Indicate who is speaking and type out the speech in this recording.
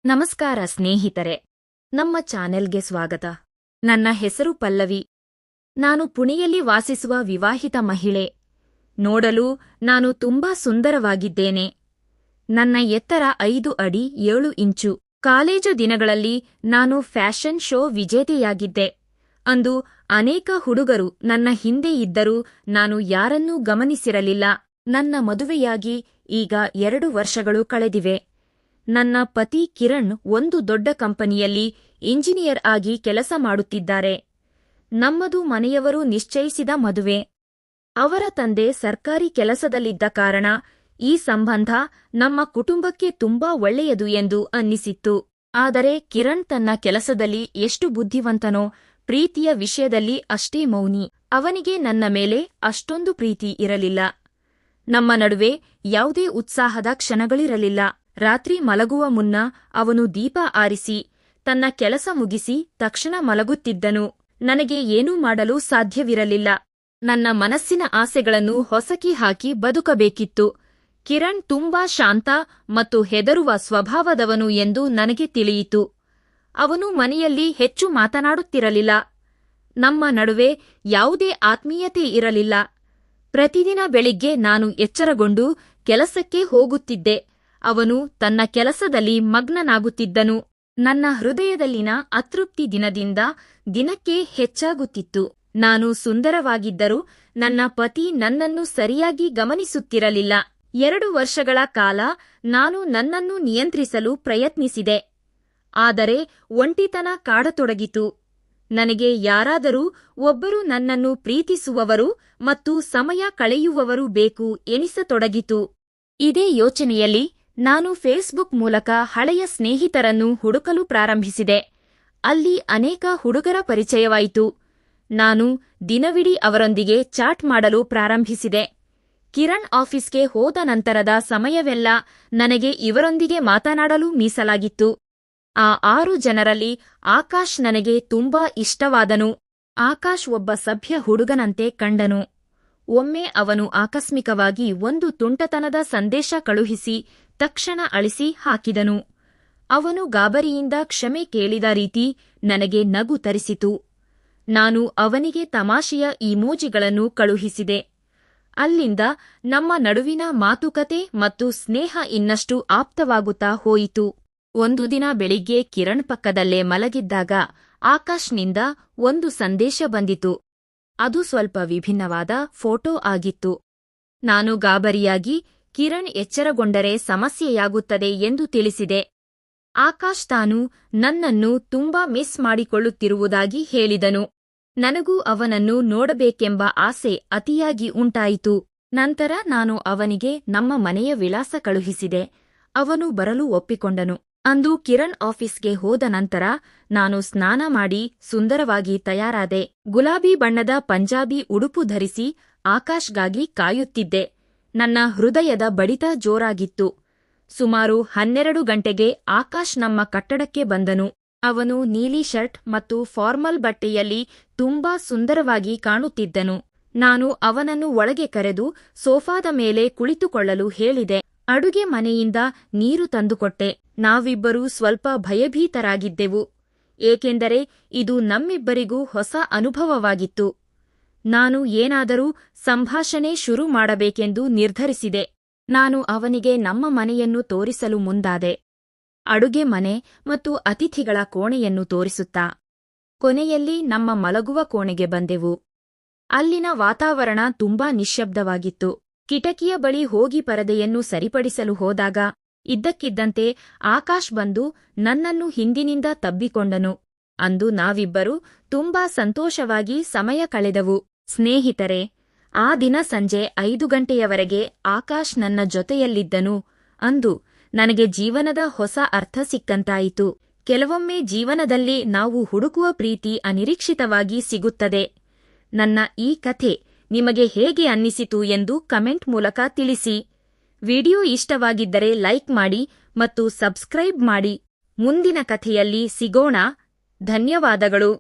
Speaker 1: ನಮಸ್ಕಾರ ಸ್ನೇಹಿತರೆ, ನಮ್ಮ ಚಾನೆಲ್ಗೆ ಸ್ವಾಗತ. ನನ್ನ ಹೆಸರು ಪಲ್ಲವಿ. ನಾನು ಪುಣೆಯಲ್ಲಿ ವಾಸಿಸುವ ವಿವಾಹಿತ ಮಹಿಳೆ. ನೋಡಲು ನಾನು ತುಂಬಾ ಸುಂದರವಾಗಿದ್ದೇನೆ. ನನ್ನ ಎತ್ತರ 5 ಅಡಿ 7 ಇಂಚು. ಕಾಲೇಜು ದಿನಗಳಲ್ಲಿ ನಾನು ಫ್ಯಾಷನ್ ಶೋ ವಿಜೇತೆಯಾಗಿದ್ದೆ. ಅಂದು ಅನೇಕ ಹುಡುಗರು ನನ್ನ ಹಿಂದೆ ಇದ್ದರೂ ನಾನು ಯಾರನ್ನೂ ಗಮನಿಸಿರಲಿಲ್ಲ. ನನ್ನ ಮದುವೆಯಾಗಿ ಈಗ 2 ವರ್ಷಗಳು ಕಳೆದಿವೆ. ನನ್ನ ಪತಿ ಕಿರಣ್ ಒಂದು ದೊಡ್ಡ ಕಂಪನಿಯಲ್ಲಿ ಇಂಜಿನಿಯರ್ ಆಗಿ ಕೆಲಸ ಮಾಡುತ್ತಿದ್ದಾರೆ. ನಮ್ಮದು ಮನೆಯವರು ನಿಶ್ಚಯಿಸಿದ ಮದುವೆ. ಅವರ ತಂದೆ ಸರ್ಕಾರಿ ಕೆಲಸದಲ್ಲಿದ್ದ ಕಾರಣ ಈ ಸಂಬಂಧ ನಮ್ಮ ಕುಟುಂಬಕ್ಕೆ ತುಂಬಾ ಒಳ್ಳೆಯದು ಎಂದು ಅನ್ನಿಸಿತ್ತು. ಆದರೆ ಕಿರಣ್ ತನ್ನ ಕೆಲಸದಲ್ಲಿ ಎಷ್ಟು ಬುದ್ಧಿವಂತನೋ ಪ್ರೀತಿಯ ವಿಷಯದಲ್ಲಿ ಅಷ್ಟೇ ಮೌನಿ. ಅವನಿಗೆ ನನ್ನ ಮೇಲೆ ಅಷ್ಟೊಂದು ಪ್ರೀತಿ ಇರಲಿಲ್ಲ. ನಮ್ಮ ನಡುವೆ ಯಾವುದೇ ಉತ್ಸಾಹದ ಕ್ಷಣಗಳಿರಲಿಲ್ಲ. ರಾತ್ರಿ ಮಲಗುವ ಮುನ್ನ ಅವನು ದೀಪ ಆರಿಸಿ ತನ್ನ ಕೆಲಸ ಮುಗಿಸಿ ತಕ್ಷಣ ಮಲಗುತ್ತಿದ್ದನು. ನನಗೆ ಏನೂ ಮಾಡಲು ಸಾಧ್ಯವಿರಲಿಲ್ಲ. ನನ್ನ ಮನಸ್ಸಿನ ಆಸೆಗಳನ್ನು ಹೊಸಕಿ ಹಾಕಿ ಬದುಕಬೇಕಿತ್ತು. ಕಿರಣ್ ತುಂಬಾ ಶಾಂತ ಮತ್ತು ಹೆದರುವ ಸ್ವಭಾವದವನು ಎಂದು ನನಗೆ ತಿಳಿಯಿತು. ಅವನು ಮನೆಯಲ್ಲಿ ಹೆಚ್ಚು ಮಾತನಾಡುತ್ತಿರಲಿಲ್ಲ. ನಮ್ಮ ನಡುವೆ ಯಾವುದೇ ಆತ್ಮೀಯತೆ ಇರಲಿಲ್ಲ. ಪ್ರತಿದಿನ ಬೆಳಿಗ್ಗೆ ನಾನು ಎಚ್ಚರಗೊಂಡು ಕೆಲಸಕ್ಕೆ ಹೋಗುತ್ತಿದ್ದೆ. ಅವನು ತನ್ನ ಕೆಲಸದಲ್ಲಿ ಮಗ್ನನಾಗುತ್ತಿದ್ದನು. ನನ್ನ ಹೃದಯದಲ್ಲಿನ ಅತೃಪ್ತಿ ದಿನದಿಂದ ದಿನಕ್ಕೆ ಹೆಚ್ಚಾಗುತ್ತಿತ್ತು. ನಾನು ಸುಂದರವಾಗಿದ್ದರೂ ನನ್ನ ಪತಿ ನನ್ನನ್ನು ಸರಿಯಾಗಿ ಗಮನಿಸುತ್ತಿರಲಿಲ್ಲ. 2 ವರ್ಷಗಳ ಕಾಲ ನಾನು ನನ್ನನ್ನು ನಿಯಂತ್ರಿಸಲು ಪ್ರಯತ್ನಿಸಿದೆ. ಆದರೆ ಒಂಟಿತನ ಕಾಡತೊಡಗಿತು. ನನಗೆ ಯಾರಾದರೂ ಒಬ್ಬರು ನನ್ನನ್ನು ಪ್ರೀತಿಸುವವರು ಮತ್ತು ಸಮಯ ಕಳೆಯುವವರು ಬೇಕು ಎನಿಸತೊಡಗಿತು. ಇದೇ ಯೋಚನೆಯಲ್ಲಿ ನಾನು ಫೇಸ್ಬುಕ್ ಮೂಲಕ ಹಳೆಯ ಸ್ನೇಹಿತರನ್ನು ಹುಡುಕಲು ಪ್ರಾರಂಭಿಸಿದೆ. ಅಲ್ಲಿ ಅನೇಕ ಹುಡುಗರ ಪರಿಚಯವಾಯಿತು. ನಾನು ದಿನವಿಡೀ ಅವರೊಂದಿಗೆ ಚಾಟ್ ಮಾಡಲು ಪ್ರಾರಂಭಿಸಿದೆ. ಕಿರಣ್ ಆಫೀಸ್ಗೆ ಹೋದ ನಂತರದ ಸಮಯವೆಲ್ಲ ನನಗೆ ಇವರೊಂದಿಗೆ ಮಾತನಾಡಲು ಮೀಸಲಾಗಿತ್ತು. ಆ 6 ಜನರಲ್ಲಿ ಆಕಾಶ್ ನನಗೆ ತುಂಬಾ ಇಷ್ಟವಾದನು. ಆಕಾಶ್ ಒಬ್ಬ ಸಭ್ಯ ಹುಡುಗನಂತೆ ಕಂಡನು. ಒಮ್ಮೆ ಅವನು ಆಕಸ್ಮಿಕವಾಗಿ ಒಂದು ತುಂಟತನದ ಸಂದೇಶ ಕಳುಹಿಸಿ ತಕ್ಷಣ ಅಳಿಸಿ ಹಾಕಿದನು. ಅವನು ಗಾಬರಿಯಿಂದ ಕ್ಷಮೆ ಕೇಳಿದ ರೀತಿ ನನಗೆ ನಗು ತರಿಸಿತು. ನಾನು ಅವನಿಗೆ ತಮಾಷೆಯ ಇಮೋಜಿಗಳನ್ನು ಕಳುಹಿಸಿದೆ. ಅಲ್ಲಿಂದ ನಮ್ಮ ನಡುವಿನ ಮಾತುಕತೆ ಮತ್ತು ಸ್ನೇಹ ಇನ್ನಷ್ಟು ಆಪ್ತವಾಗುತ್ತಾ ಹೋಯಿತು. ಒಂದು ದಿನ ಬೆಳಿಗ್ಗೆ ಕಿರಣ್ ಪಕ್ಕದಲ್ಲೇ ಮಲಗಿದ್ದಾಗ ಆಕಾಶ್ನಿಂದ ಒಂದು ಸಂದೇಶ ಬಂದಿತು. ಅದು ಸ್ವಲ್ಪ ವಿಭಿನ್ನವಾದ ಫೋಟೋ ಆಗಿತ್ತು. ನಾನು ಗಾಬರಿಯಾಗಿ ಕಿರಣ್ ಎಚ್ಚರಗೊಂಡರೆ ಸಮಸ್ಯೆಯಾಗುತ್ತದೆ ಎಂದು ತಿಳಿಸಿದೆ. ಆಕಾಶ್ ತಾನು ನನ್ನನ್ನು ತುಂಬಾ ಮಿಸ್ ಮಾಡಿಕೊಳ್ಳುತ್ತಿರುವುದಾಗಿ ಹೇಳಿದನು. ನನಗೂ ಅವನನ್ನು ನೋಡಬೇಕೆಂಬ ಆಸೆ ಅತಿಯಾಗಿ ಉಂಟಾಯಿತು. ನಂತರ ನಾನು ಅವನಿಗೆ ನಮ್ಮ ಮನೆಯ ವಿಳಾಸ ಕಳುಹಿಸಿದೆ. ಅವನು ಬರಲು ಒಪ್ಪಿಕೊಂಡನು. ಅಂದು ಕಿರಣ್ ಆಫೀಸ್ಗೆ ಹೋದ ನಂತರ ನಾನು ಸ್ನಾನ ಮಾಡಿ ಸುಂದರವಾಗಿ ತಯಾರಾದೆ. ಗುಲಾಬಿ ಬಣ್ಣದ ಪಂಜಾಬಿ ಉಡುಪು ಧರಿಸಿ ಆಕಾಶ್ಗಾಗಿ ಕಾಯುತ್ತಿದ್ದೆ. ನನ್ನ ಹೃದಯದ ಬಡಿತ ಜೋರಾಗಿತ್ತು. ಸುಮಾರು 12 ಗಂಟೆಗೆ ಆಕಾಶ್ ನಮ್ಮ ಕಟ್ಟಡಕ್ಕೆ ಬಂದನು. ಅವನು ನೀಲಿ ಶರ್ಟ್ ಮತ್ತು ಫಾರ್ಮಲ್ ಬಟ್ಟೆಯಲ್ಲಿ ತುಂಬಾ ಸುಂದರವಾಗಿ ಕಾಣುತ್ತಿದ್ದನು. ನಾನು ಅವನನ್ನು ಒಳಗೆ ಕರೆದು ಸೋಫಾದ ಮೇಲೆ ಕುಳಿತುಕೊಳ್ಳಲು ಹೇಳಿದೆ. ಅಡುಗೆ ಮನೆಯಿಂದ ನೀರು ತಂದುಕೊಟ್ಟೆ. ನಾವಿಬ್ಬರೂ ಸ್ವಲ್ಪ ಭಯಭೀತರಾಗಿದ್ದೆವು, ಏಕೆಂದರೆ ಇದು ನಮ್ಮಿಬ್ಬರಿಗೂ ಹೊಸ ಅನುಭವವಾಗಿತ್ತು. ನಾನು ಏನಾದರೂ ಸಂಭಾಷಣೆ ಶುರು ಮಾಡಬೇಕೆಂದು ನಿರ್ಧರಿಸಿದೆ. ನಾನು ಅವನಿಗೆ ನಮ್ಮ ಮನೆಯನ್ನು ತೋರಿಸಲು ಮುಂದಾದೆ. ಅಡುಗೆ ಮನೆ ಮತ್ತು ಅತಿಥಿಗಳ ಕೋಣೆಯನ್ನು ತೋರಿಸುತ್ತಾ ಕೊನೆಯಲ್ಲಿ ನಮ್ಮ ಮಲಗುವ ಕೋಣೆಗೆ ಬಂದೆವು. ಅಲ್ಲಿನ ವಾತಾವರಣ ತುಂಬಾ ನಿಶ್ಶಬ್ದವಾಗಿತ್ತು. ಕಿಟಕಿಯ ಬಳಿ ಹೋಗಿ ಪರದೆಯನ್ನು ಸರಿಪಡಿಸಲು ಹೋದಾಗ ಇದ್ದಕ್ಕಿದ್ದಂತೆ ಆಕಾಶ್ ಬಂದು ನನ್ನನ್ನು ಹಿಂದಿನಿಂದ ತಬ್ಬಿಕೊಂಡನು. ಅಂದು ನಾವಿಬ್ಬರೂ ತುಂಬಾ ಸಂತೋಷವಾಗಿ ಸಮಯ ಕಳೆದವು. ಸ್ನೇಹಿತರೆ, ಆ ದಿನ ಸಂಜೆ 5 ಗಂಟೆಯವರೆಗೆ ಆಕಾಶ್ ನನ್ನ ಜೊತೆಯಲ್ಲಿದ್ದನು. ಅಂದು ನನಗೆ ಜೀವನದ ಹೊಸ ಅರ್ಥ ಸಿಕ್ಕಂತಾಯಿತು. ಕೆಲವೊಮ್ಮೆ ಜೀವನದಲ್ಲಿ ನಾವು ಹುಡುಕುವ ಪ್ರೀತಿ ಅನಿರೀಕ್ಷಿತವಾಗಿ ಸಿಗುತ್ತದೆ. ನನ್ನ ಈ ಕಥೆ ನಿಮಗೆ ಹೇಗೆ ಅನ್ನಿಸಿತು ಎಂದು ಕಮೆಂಟ್ ಮೂಲಕ ತಿಳಿಸಿ. ವಿಡಿಯೋ ಇಷ್ಟವಾಗಿದ್ದರೆ ಲೈಕ್ ಮಾಡಿ ಮತ್ತು ಸಬ್ಸ್ಕ್ರೈಬ್ ಮಾಡಿ. ಮುಂದಿನ ಕಥೆಯಲ್ಲಿ ಸಿಗೋಣ. ಧನ್ಯವಾದಗಳು.